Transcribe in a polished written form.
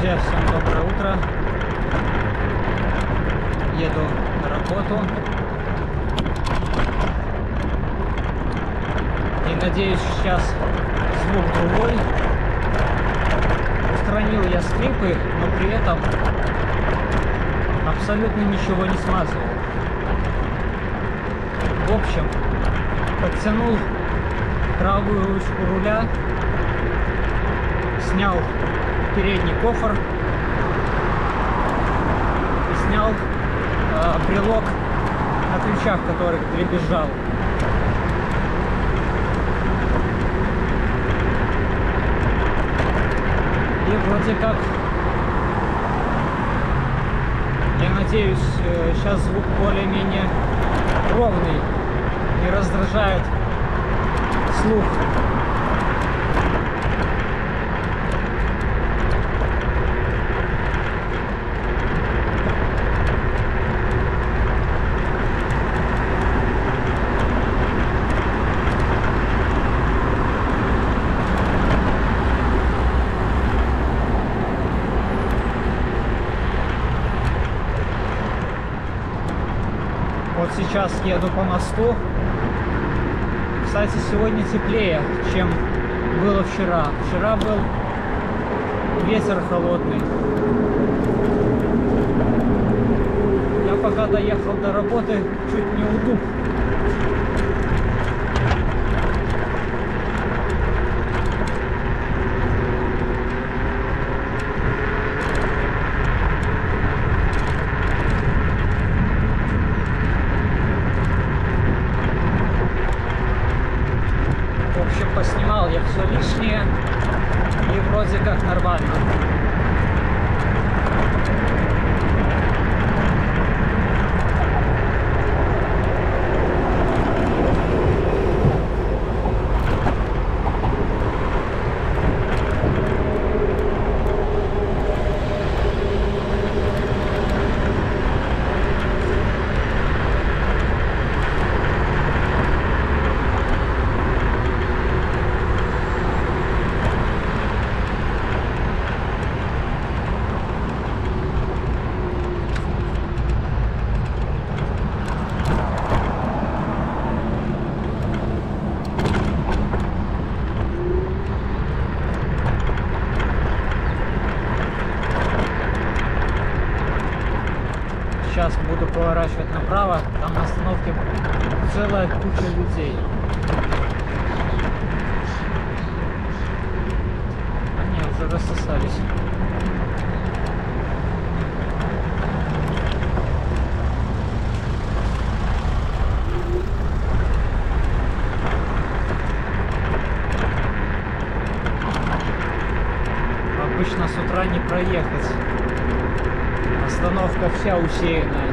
Друзья, всем доброе утро. Еду на работу. И надеюсь, сейчас звук другой. Устранил я скрипы, но при этом абсолютно ничего не смазывал. В общем, подтянул правую ручку руля, снял передний кофр и снял брелок на ключах, который дребезжал. И вроде как, я надеюсь, сейчас звук более-менее ровный, не раздражает слух. Вот сейчас еду по мосту. Кстати, сегодня теплее, чем было вчера. Вчера был ветер холодный. Я пока доехал до работы, чуть не утуп. Поснимал я все лишнее и вроде как нормально. Сейчас буду поворачивать направо, там на остановке целая куча людей. Они уже рассосались. Обычно с утра не проехать. Остановка вся усеянная.